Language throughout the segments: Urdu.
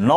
9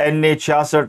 NA 66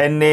NA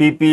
PP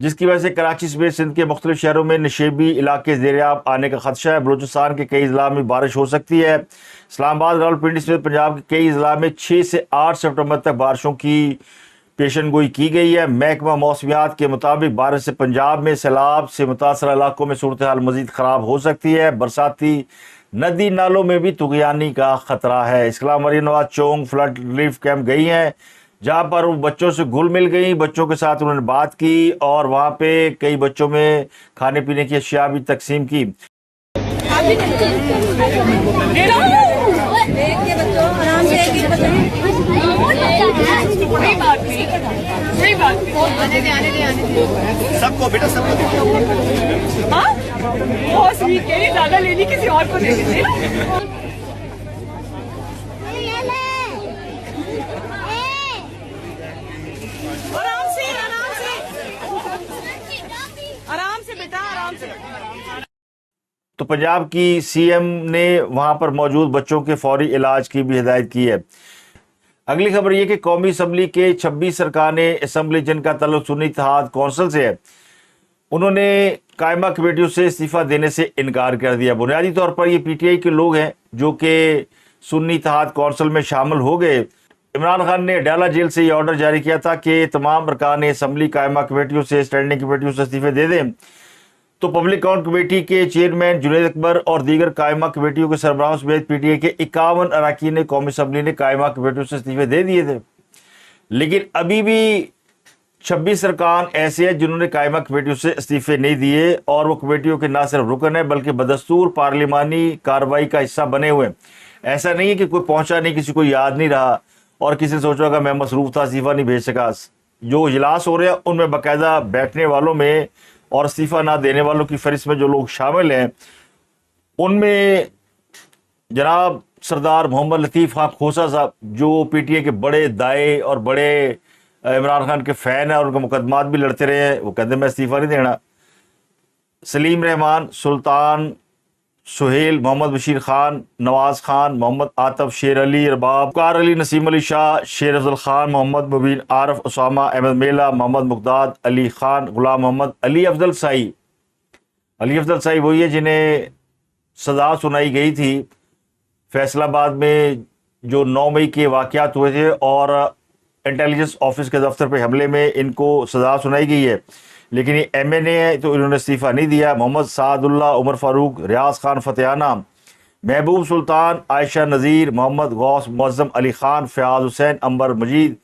جس کی وجہ سے کراچی سمیت سندھ کے مختلف شہروں میں نشیبی علاقے زیرآب آنے کا خدشہ ہے۔ بلوچستان کے کئی اضلاع میں بارش ہو سکتی ہے۔ اسلام آباد، راولپنڈی سمیت پنجاب کے کئی اضلاع میں 6 سے 8 سپٹمبر تک بارشوں کی پیشن گوئی کی گئی ہے۔ محکمہ موسمیات کے مطابق بارش سے پنجاب میں سیلاب سے متاثرہ علاقوں میں صورتحال مزید خراب ہو سکتی ہے۔ برساتی ندی نالوں میں بھی طغیانی کا خطرہ ہے۔ اس کے علاوہ Maryam Nawaz چونگ flood relief camp گئی ہیں، جہاں پر وہ بچوں سے گھل مل گئی، بچوں کے ساتھ انہوں نے بات کی اور وہاں پہ کئی بچوں میں کھانے پینے کی اشیاء بھی تقسیم کی۔ سب کو بیٹا سب کو زیادہ لینی کسی اور کو دے دیجیے۔ آرام سے بیٹا، آرام سے۔ تو پنجاب کی سی ایم نے وہاں پر موجود بچوں کے فوری علاج کی بھی ہدایت کی ہے۔ اگلی خبر یہ کہ قومی اسمبلی کے 26 ارکان اسمبلی جن کا تعلق سنی اتحاد کونسل سے ہے، انہوں نے قائمہ کمیٹیوں سے استعفیٰ دینے سے انکار کر دیا۔ بنیادی طور پر یہ پی ٹی آئی کے لوگ ہیں جو کہ سنی اتحاد کونسل میں شامل ہو گئے۔ عمران خان نے اڈیالہ جیل سے یہ آرڈر جاری کیا تھا کہ تمام ارکان اسمبلی قائمہ کمیٹیوں سے، اسٹینڈنگ کمیٹیوں سے استعفے دے دیں۔ تو پبلک اکاؤنٹ کمیٹی کے چیئرمین جنید اکبر اور دیگر قائمہ کمیٹیوں کے سربراہوں سمیت پی ٹی آئی کے 51 اراکین قومی اسمبلی نے قائمہ کمیٹیوں سے استعفے دے دیے تھے، لیکن ابھی بھی 26 ارکان ایسے ہیں جنہوں نے قائمہ کمیٹیوں سے استعفے نہیں دیے اور وہ کمیٹیوں کے نہ صرف رکن ہیں بلکہ بدستور پارلیمانی کارروائی کا حصہ بنے ہوئے ہیں۔ ایسا نہیں ہے کہ کوئی پہنچا نہیں، کسی کو یاد نہیں رہا اور کسی نے سوچا کہ میں مصروف تھا استعفیٰ نہیں بھیج سکا۔ جو اجلاس ہو رہے ہیں ان میں باقاعدہ بیٹھنے والوں میں اور استعفیٰ نہ دینے والوں کی فہرست میں جو لوگ شامل ہیں ان میں جناب سردار محمد لطیف خان کھوسا صاحب، جو پی ٹی آئی کے بڑے دائیں اور بڑے عمران خان کے فین ہیں اور ان کے مقدمات بھی لڑتے رہے ہیں، وہ کہتے ہیں میں استعفیٰ نہیں دینا۔ سلیم رحمان، سلطان سہیل، محمد بشیر خان، نواز خان، محمد عاطف، شیر علی رباب، وقار علی، نسیم علی شاہ، شیر افضل خان، محمد مبین عارف، اسامہ احمد میلا، محمد مقداد علی خان، غلام محمد، علی افضل سائی۔ علی افضل سائی وہی ہے جنہیں سزا سنائی گئی تھی فیصل آباد میں جو 9 مئی کے واقعات ہوئے تھے اور انٹیلیجنس آفس کے دفتر پہ حملے میں ان کو سزا سنائی گئی ہے، لیکن یہ ایم این اے ہے تو انہوں نے استعفیٰ نہیں دیا۔ محمد سعد اللہ، عمر فاروق، ریاض خان فتحانہ، محبوب سلطان، عائشہ نذیر، محمد غوث، معظم علی خان، فیاض حسین، انبر مجید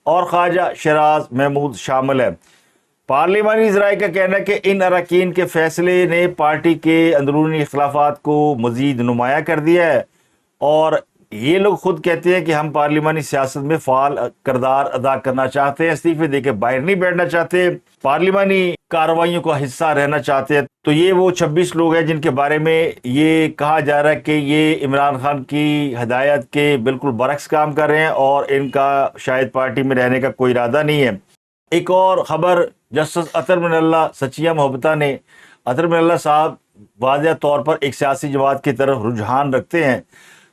اور خواجہ شیراز محمود شامل ہیں۔ پارلیمانی ذرائع کا کہنا ہے کہ ان اراکین کے فیصلے نے پارٹی کے اندرونی اختلافات کو مزید نمایاں کر دیا ہے اور یہ لوگ خود کہتے ہیں کہ ہم پارلیمانی سیاست میں فعال کردار ادا کرنا چاہتے ہیں، استعفے دے کے باہر نہیں بیٹھنا چاہتے، پارلیمانی کارروائیوں کا حصہ رہنا چاہتے ہیں۔ تو یہ وہ 26 لوگ ہیں جن کے بارے میں یہ کہا جا رہا ہے کہ یہ عمران خان کی ہدایت کے بالکل برعکس کام کر رہے ہیں اور ان کا شاید پارٹی میں رہنے کا کوئی ارادہ نہیں ہے۔ ایک اور خبر، جسٹس اطہر من اللہ سچیہ محبتہ نے، اطہر من اللہ صاحب واضح طور پر ایک سیاسی جماعت کی طرف رجحان رکھتے ہیں،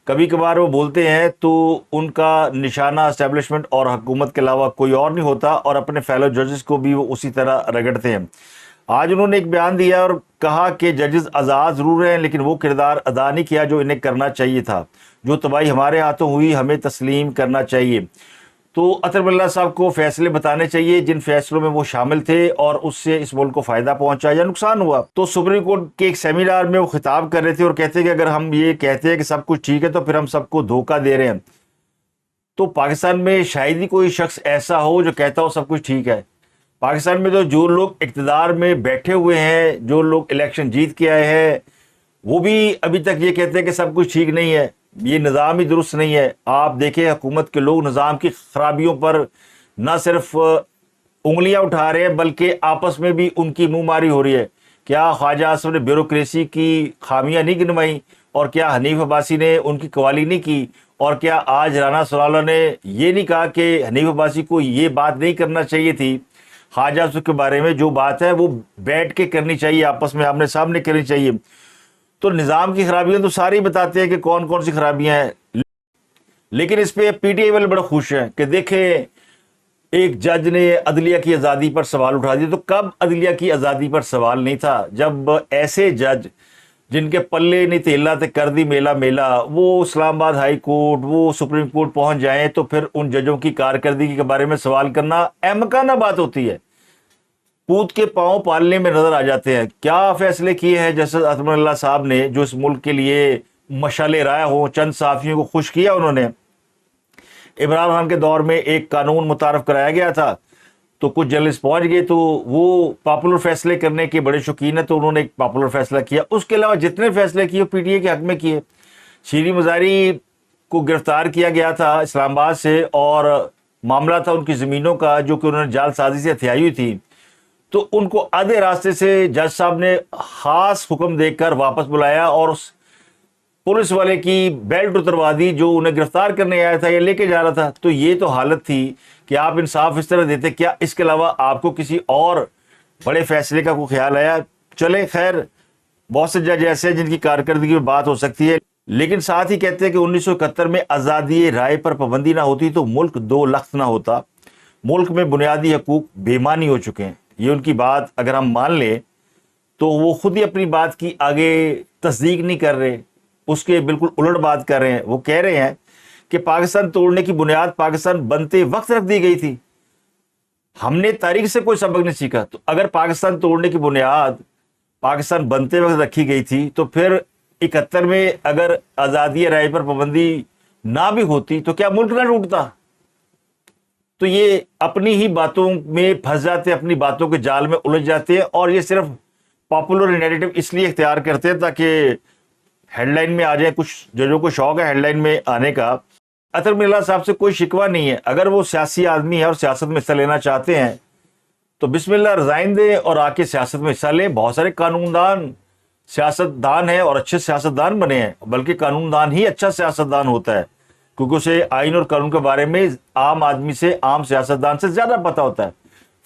کبھی کبھار وہ بولتے ہیں تو ان کا نشانہ اسٹیبلشمنٹ اور حکومت کے علاوہ کوئی اور نہیں ہوتا اور اپنے فیلو ججز کو بھی وہ اسی طرح رگڑتے ہیں۔ آج انہوں نے ایک بیان دیا اور کہا کہ ججز آزاد ضرور ہیں لیکن وہ کردار ادا نہیں کیا جو انہیں کرنا چاہیے تھا، جو تباہی ہمارے ہاتھوں ہوئی ہمیں تسلیم کرنا چاہیے۔ تو اطہر من اللہ صاحب کو فیصلے بتانے چاہیے جن فیصلوں میں وہ شامل تھے اور اس سے اس ملک کو فائدہ پہنچا یا نقصان ہوا۔ تو سپریم کورٹ کے ایک سیمینار میں وہ خطاب کر رہے تھے اور کہتے کہ اگر ہم یہ کہتے ہیں کہ سب کچھ ٹھیک ہے تو پھر ہم سب کو دھوکہ دے رہے ہیں۔ تو پاکستان میں شاید ہی کوئی شخص ایسا ہو جو کہتا ہو سب کچھ ٹھیک ہے۔ پاکستان میں تو جو لوگ اقتدار میں بیٹھے ہوئے ہیں، جو لوگ الیکشن جیت کے آئے ہیں، وہ بھی ابھی تک یہ کہتے ہیں کہ سب کچھ ٹھیک نہیں ہے، یہ نظام ہی درست نہیں ہے۔ آپ دیکھیں حکومت کے لوگ نظام کی خرابیوں پر نہ صرف انگلیاں اٹھا رہے ہیں بلکہ آپس میں بھی ان کی منہ ماری ہو رہی ہے۔ کیا خواجہ آصف نے بیوروکریسی کی خامیاں نہیں گنوائیں اور کیا حنیف عباسی نے ان کی قوالی نہیں کی اور کیا آج رانا ثناءاللہ نے یہ نہیں کہا کہ حنیف عباسی کو یہ بات نہیں کرنا چاہیے تھی؟ خواجہ آصف کے بارے میں جو بات ہے وہ بیٹھ کے کرنی چاہیے، آپس میں آمنے سامنے کرنی چاہیے۔ تو نظام کی خرابیاں تو سارے بتاتے ہیں کہ کون کون سی خرابیاں ہیں، لیکن اس پہ پی ٹی آئی والے بڑے خوش ہیں کہ دیکھیں ایک جج نے عدلیہ کی آزادی پر سوال اٹھا دیا. تو کب عدلیہ کی آزادی پر سوال نہیں تھا؟ جب ایسے جج جن کے پلے نہیں تیلا تے کر دی میلا میلا وہ اسلام آباد ہائی کورٹ، وہ سپریم کورٹ پہنچ جائیں تو پھر ان ججوں کی کارکردگی کے بارے میں سوال کرنا احمقانہ بات ہوتی ہے. پوت کے پاؤں پالنے میں نظر آ جاتے ہیں. کیا فیصلے کیے ہیں جسٹس اطمین اللہ صاحب نے جو اس ملک کے لیے مشعل راہ ہو. چند صحافیوں کو خوش کیا انہوں نے. عمران خان کے دور میں ایک قانون متعارف کرایا گیا تھا تو کچھ جرنلسٹ پہنچ گئے تو وہ پاپولر فیصلے کرنے کے بڑے شوقین ہیں تو انہوں نے ایک پاپولر فیصلہ کیا. اس کے علاوہ جتنے فیصلے کیے پی ٹی اے کے حق میں کیے. شیریں مزاری کو گرفتار کیا گیا تھا اسلام آباد سے اور معاملہ تھا ان کی زمینوں کا جو کہ انہوں نے جعل سازی سے ہتھیائی ہوئی تھی. تو ان کو آدھے راستے سے جج صاحب نے خاص حکم دے کر واپس بلایا اور اس پولیس والے کی بیلٹ اتروا دی جو انہیں گرفتار کرنے آیا تھا یا لے کے جا رہا تھا. تو یہ تو حالت تھی کہ آپ انصاف اس طرح دیتے. کیا اس کے علاوہ آپ کو کسی اور بڑے فیصلے کا کوئی خیال آیا؟ چلے خیر بہت سے جج ایسے ہیں جن کی کارکردگی میں بات ہو سکتی ہے، لیکن ساتھ ہی کہتے ہیں کہ 1971 میں آزادی رائے پر پابندی نہ ہوتی تو ملک دو لخت نہ ہوتا. ملک میں بنیادی حقوق بے معنی ہو چکے ہیں. یہ ان کی بات اگر ہم مان لیں تو وہ خود ہی اپنی بات کی آگے تصدیق نہیں کر رہے، اس کے بالکل الٹ بات کر رہے ہیں. وہ کہہ رہے ہیں کہ پاکستان توڑنے کی بنیاد پاکستان بنتے وقت رکھ دی گئی تھی. ہم نے تاریخ سے کوئی سبق نہیں سیکھا. تو اگر پاکستان توڑنے کی بنیاد پاکستان بنتے وقت رکھی گئی تھی تو پھر 71 میں اگر آزادی رائے پر پابندی نہ بھی ہوتی تو کیا ملک نہ ٹوٹتا؟ تو یہ اپنی ہی باتوں میں پھنس جاتے ہیں، اپنی باتوں کے جال میں الجھ جاتے ہیں اور یہ صرف پاپولر نیریٹو اس لیے اختیار کرتے ہیں تاکہ ہیڈ لائن میں آ جائے. کچھ ججوں کو شوق ہے ہیڈ لائن میں آنے کا. اطہر اللہ صاحب سے کوئی شکوہ نہیں ہے. اگر وہ سیاسی آدمی ہے اور سیاست میں حصہ لینا چاہتے ہیں تو بسم اللہ ریزائن دیں اور آ کے سیاست میں حصہ لیں. بہت سارے قانون دان سیاست دان ہیں اور اچھے سیاست دان بنے ہیں، بلکہ قانون دان ہی اچھا سیاست دان ہوتا ہے کیونکہ اسے آئین اور قانون کے بارے میں عام آدمی سے، عام سیاست دان سے زیادہ پتہ ہوتا ہے.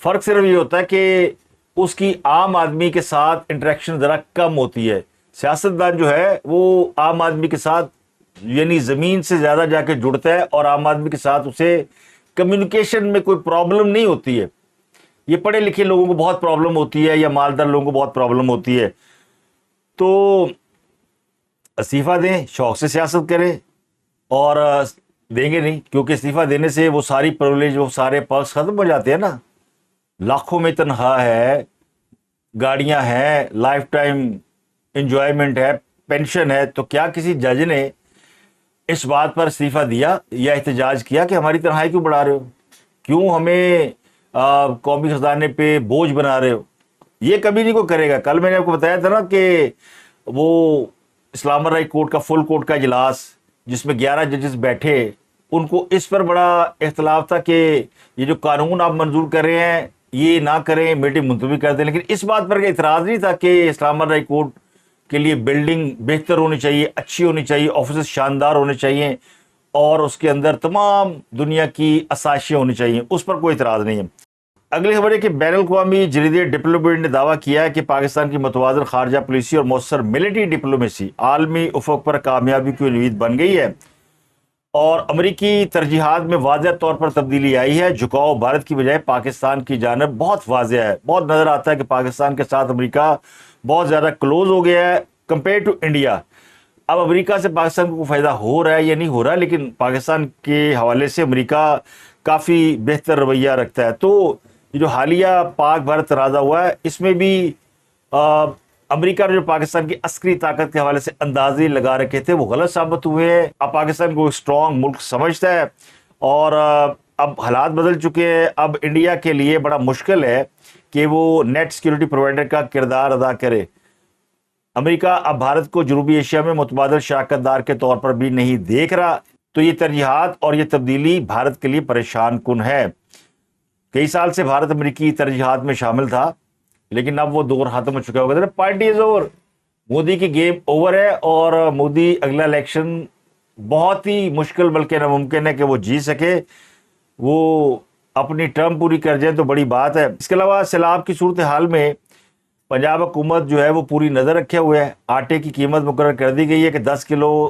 فرق صرف یہ ہوتا ہے کہ اس کی عام آدمی کے ساتھ انٹریکشن ذرا کم ہوتی ہے. سیاست دان جو ہے وہ عام آدمی کے ساتھ یعنی زمین سے زیادہ جا کے جڑتا ہے اور عام آدمی کے ساتھ اسے کمیونیکیشن میں کوئی پرابلم نہیں ہوتی ہے. یہ پڑھے لکھے لوگوں کو بہت پرابلم ہوتی ہے یا مالدار لوگوں کو بہت پرابلم ہوتی ہے. تو استعفیٰ دیں، شوق سے سیاست کریں اور دیں گے نہیں کیونکہ استعفیٰ دینے سے وہ ساری پرولیج، وہ سارے پرکس ختم ہو جاتے ہیں نا. لاکھوں میں تنخواہ ہے، گاڑیاں ہیں، لائف ٹائم انجوائمنٹ ہے، پینشن ہے. تو کیا کسی جج نے اس بات پر استعفیٰ دیا یا احتجاج کیا کہ ہماری تنخواہیں کیوں بڑھا رہے ہو، کیوں ہمیں قومی خزانے پہ بوجھ بنا رہے ہو؟ یہ کبھی نہیں کوئی کرے گا. کل میں نے آپ کو بتایا تھا نا کہ وہ اسلام آباد ہائی کورٹ کا فل کورٹ کا اجلاس جس میں 11 ججز بیٹھے، ان کو اس پر بڑا اختلاف تھا کہ یہ جو قانون آپ منظور کر رہے ہیں یہ نہ کریں، میٹنگ ملتوی کر دیں. لیکن اس بات پر اعتراض نہیں تھا کہ اسلام آباد ہائی کورٹ کے لیے بلڈنگ بہتر ہونی چاہیے، اچھی ہونی چاہیے، آفیسز شاندار ہونے چاہیے اور اس کے اندر تمام دنیا کی آسائشیں ہونی چاہیے. اس پر کوئی اعتراض نہیں ہے. اگلی خبر ہے کہ بین الاقوامی جریدے ڈپلومیٹ نے دعویٰ کیا ہے کہ پاکستان کی متوازن خارجہ پالیسی اور مؤثر ملٹری ڈپلومیسی عالمی افق پر کامیابی کی امید بن گئی ہے اور امریکی ترجیحات میں واضح طور پر تبدیلی آئی ہے. جھکاؤ بھارت کی بجائے پاکستان کی جانب بہت واضح ہے. بہت نظر آتا ہے کہ پاکستان کے ساتھ امریکہ بہت زیادہ کلوز ہو گیا ہے کمپیئر ٹو انڈیا. اب امریکہ سے پاکستان کو فائدہ ہو رہا ہے یا نہیں ہو رہا، لیکن پاکستان کے حوالے سے امریکہ کافی بہتر رویہ رکھتا ہے. تو یہ جو حالیہ پاک بھارت تنازع ہوا ہے اس میں بھی امریکہ نے جو پاکستان کی عسکری طاقت کے حوالے سے اندازے لگا رکھے تھے وہ غلط ثابت ہوئے ہیں. اب پاکستان کو اسٹرانگ ملک سمجھتا ہے اور اب حالات بدل چکے ہیں. اب انڈیا کے لیے بڑا مشکل ہے کہ وہ نیٹ سیکیورٹی پرووائڈر کا کردار ادا کرے. امریکہ اب بھارت کو جنوبی ایشیا میں متبادل شراکت دار کے طور پر بھی نہیں دیکھ رہا. تو یہ ترجیحات اور یہ تبدیلی بھارت کے لیے پریشان کن ہے. کئی سال سے بھارت امریکی ترجیحات میں شامل تھا لیکن اب وہ دور ختم ہو چکا ہوگا. پارٹی از اوور، مودی کی گیم اوور ہے اور مودی اگلا الیکشن بہت ہی مشکل بلکہ ناممکن ہے کہ وہ جیت سکے. وہ اپنی ٹرم پوری کر جائیں تو بڑی بات ہے. اس کے علاوہ سیلاب کی صورتحال میں پنجاب حکومت جو ہے وہ پوری نظر رکھے ہوئے ہے. آٹے کی قیمت مقرر کر دی گئی ہے کہ 10 کلو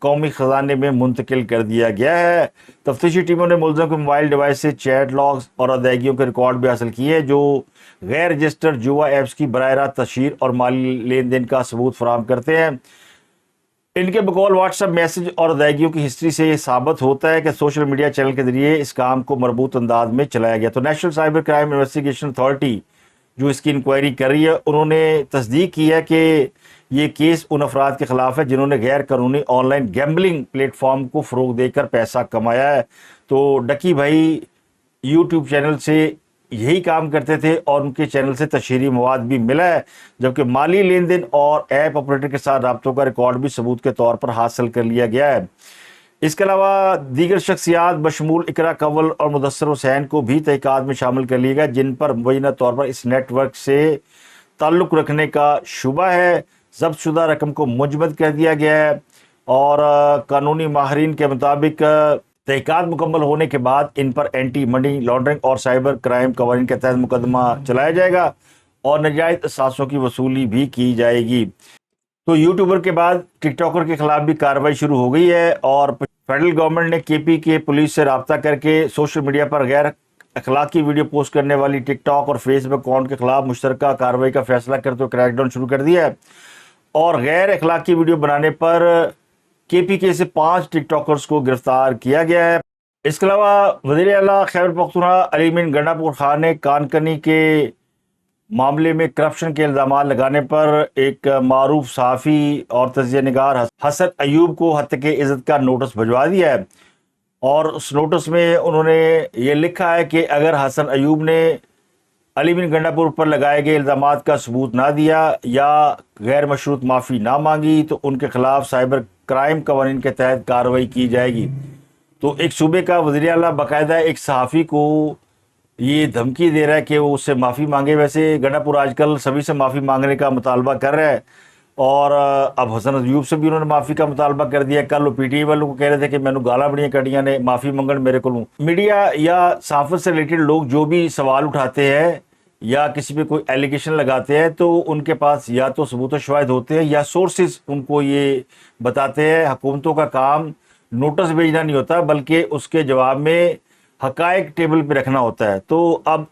قومی خزانے میں منتقل کر دیا گیا ہے۔ تفتیشی ٹیموں نے ملزم کے موبائل ڈیوائس سے چیٹ لاگز اور ادائیگیوں کے ریکارڈ بھی حاصل کیے ہیں جو غیر رجسٹرڈ جوا ایپس کی براہ راست تشہیر اور مالی لین دین کا ثبوت فراہم کرتے ہیں۔ ان کے بقول واٹس ایپ میسج اور ادائیگیوں کی ہسٹری سے یہ ثابت ہوتا ہے کہ سوشل میڈیا چینل کے ذریعے اس کام کو مربوط انداز میں چلایا گیا۔ تو national cyber crime investigation authority جو اس کی انکوائری کر رہی ہے، انہوں نے تصدیق کی ہے کہ یہ کیس ان افراد کے خلاف ہے جنہوں نے غیر قانونی on line gambling plate form کو فروغ دے کر پیسہ کمایا ہے۔ تو ڈکی بھائی یوٹیوب چینل سے یہی کام کرتے تھے اور ان کے چینل سے تشہیری مواد بھی ملا ہے، جبکہ مالی لین دین اور ایپ آپریٹر کے ساتھ رابطوں کا ریکارڈ بھی ثبوت کے طور پر حاصل کر لیا گیا ہے۔ اس کے علاوہ دیگر شخصیات بشمول اقرا کنول اور مدثر حسین کو بھی تحقیقات میں شامل کر لیا گیا، جن پر مبینہ طور پر اس نیٹ ورک سے تعلق رکھنے کا شبہ ہے۔ ضبط شدہ رقم کو مجمد کر دیا گیا ہے اور قانونی ماہرین کے مطابق تحقیقات مکمل ہونے کے بعد ان پر اینٹی منی لانڈرنگ اور سائبر کرائم قوانین کے تحت مقدمہ چلایا جائے گا اور ناجائز اثاثوں کی وصولی بھی کی جائے گی۔ تو یوٹیوبر کے بعد ٹک ٹاکر کے خلاف بھی کارروائی شروع ہو گئی ہے اور فیڈرل گورنمنٹ نے کے پی کے پولیس سے رابطہ کر کے سوشل میڈیا پر غیر اخلاقی ویڈیو پوسٹ کرنے والی ٹک ٹاک اور فیس بک اکاؤنٹ کے خلاف مشترکہ کارروائی کا فیصلہ کرتے ہوئے کریک ڈاؤن شروع کر دیا ہے اور غیر اخلاقی ویڈیو بنانے پر کے پی کے سے 5 ٹک ٹاکرز کو گرفتار کیا گیا ہے۔ اس کے علاوہ وزیر اعلیٰ خیبر پختونخوا علی امین گنڈاپور خان نے کانکنی کے معاملے میں کرپشن کے الزامات لگانے پر ایک معروف صحافی اور تجزیہ نگار حسن ایوب کو حد کے عزت کا نوٹس بھجوا دیا ہے اور اس نوٹس میں انہوں نے یہ لکھا ہے کہ اگر حسن ایوب نے علی امین گنڈاپور پر لگائے گئے الزامات کا ثبوت نہ دیا یا غیر مشروط معافی نہ مانگی تو ان کے خلاف سائبر کرائم قوانین کے تحت کارروائی کی جائے گی۔ تو ایک صوبے کا وزیر اعلیٰ باقاعدہ ایک صحافی کو یہ دھمکی دے رہا ہے کہ وہ اس سے معافی مانگے۔ ویسے گنڈاپور آج کل سبھی سے معافی مانگنے کا مطالبہ کر رہا ہے اور اب حسن ایوب سے بھی انہوں نے معافی کا مطالبہ کر دیا۔ کل وہ پی ٹی آئی والوں کو کہہ رہے تھے کہ مینوں گالاں بڑیاں کڈیاں نے، معافی منگن میرے کو۔ میڈیا یا صحافت سے ریلیٹڈ لوگ جو بھی سوال اٹھاتے ہیں یا کسی پہ کوئی ایلیگیشن لگاتے ہیں تو ان کے پاس یا تو ثبوت و شواہد ہوتے ہیں یا سورسز ان کو یہ بتاتے ہیں۔ حکومتوں کا کام نوٹس بھیجنا نہیں ہوتا بلکہ اس کے جواب میں حقائق ٹیبل پہ رکھنا ہوتا ہے۔ تو اب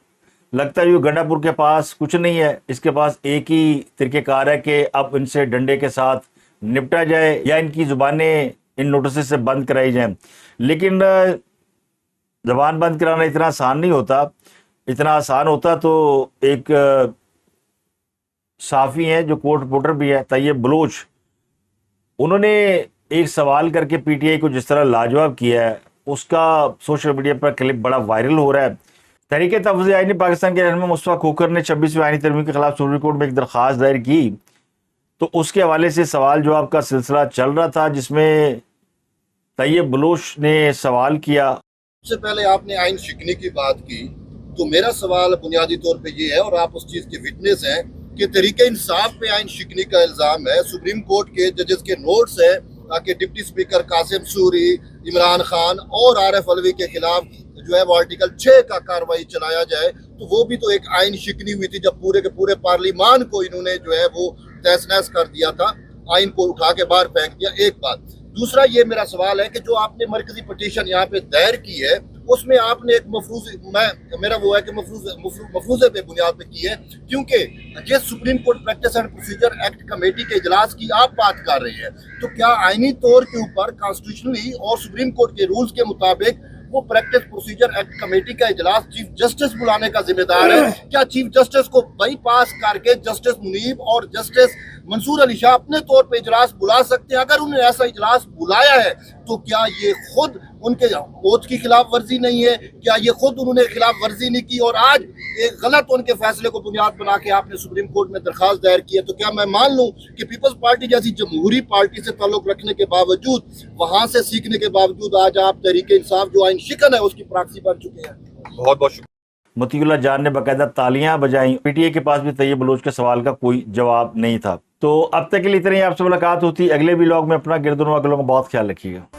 لگتا ہے یہ گنڈاپور کے پاس کچھ نہیں ہے، اس کے پاس ایک ہی طریقہ کار ہے کہ اب ان سے ڈنڈے کے ساتھ نپٹا جائے یا ان کی زبانیں ان نوٹسز سے بند کرائی جائیں۔ لیکن زبان بند کرانا اتنا آسان نہیں ہوتا۔ اتنا آسان ہوتا تو ایک صحافی ہیں جو کورٹ رپورٹر بھی ہے، طیب بلوچ، انہوں نے ایک سوال کر کے پی ٹی آئی کو جس طرح لاجواب کیا ہے اس کا سوشل میڈیا پر کلپ بڑا وائرل ہو رہا ہے۔ تحریک تحفظ آئین پاکستان کے رہنما مصطفیٰ کھوکھر نے 26ویں آئینی ترمیم کے خلاف سپریم کورٹ میں ایک درخواست دائر کی، تو اس کے حوالے سے سوال جواب کا سلسلہ چل رہا تھا جس میں طیب بلوچ نے سوال کیا۔ سب سے پہلے آپ نے آئین شکنی کی بات کی، تو میرا سوال بنیادی طور پہ یہ ہے اور آپ اس چیز کے وٹنس ہیں کہ طریقہ انصاف پہ آئین شکنی کا الزام ہے۔ سپریم کورٹ کے ججز کے نوٹس ہیں کہ deputy speaker Qasim sorry, Imran Khan اور عارف علوی کے خلاف جو ہے وہ آرٹیکل 6 کا کاروائی چلایا جائے، تو وہ بھی تو ایک آئین شکنی ہوئی تھی جب پورے کے پورے پارلیمان کو انہوں نے جو ہے وہ تہس نہس کر دیا تھا، آئین کو اٹھا کے باہر پھینک دیا۔ ایک بات۔ دوسرا یہ میرا سوال ہے کہ جو آپ نے مرکزی پٹیشن یہاں پہ دائر کی ہے اس میں آپ نے ایک مفروضے پہ بنیاد پہ کی ہے، کیونکہ جس supreme court practice and procedure act committee کے اجلاس کی آپ بات کر رہے ہیں، تو کیا آئینی طور کے اوپر کانسٹیٹیوشنلی اور سپریم کورٹ کے رولز کے مطابق وہ پریکٹس پروسیجر ایکٹ کمیٹی کا اجلاس چیف جسٹس بلانے کا ذمہ دار ہے؟ کیا چیف جسٹس کو بائی پاس کر کے جسٹس منیب اور جسٹس منصور علی شاہ اپنے طور پہ اجلاس بلا سکتے ہیں؟ اگر انہوں نے ایسا اجلاس بلایا ہے تو کیا یہ خود ان کے اوتھ کی خلاف ورزی نہیں ہے؟ کیا یہ خود انہوں نے خلاف ورزی نہیں کی اور آج ایک غلط ان کے فیصلے کو بنیاد بنا کے آپ نے سپریم کورٹ میں درخواست دائر کی ہے؟ تو کیا میں مان لوں کہ پیپلز پارٹی جیسی جمہوری پارٹی سے تعلق رکھنے کے باوجود، وہاں سے سیکھنے کے باوجود آج آپ تحریک انصاف جو آئین شکن ہے اس کی پراکسی بن چکے ہیں؟ بہت بہت شکریہ۔ مطیع اللہ جان نے باقاعدہ تالیاں بجائیں۔ پی ٹی آئی کے پاس بھی طیب بلوچ کے سوال کا کوئی جواب نہیں تھا۔ تو اب تک کے لیے اتنا ہی، آپ سے ملاقات ہوتی اگلے ولاگ میں۔ اپنا گردوں و اگلوں کا بہت خیال رکھیے گا۔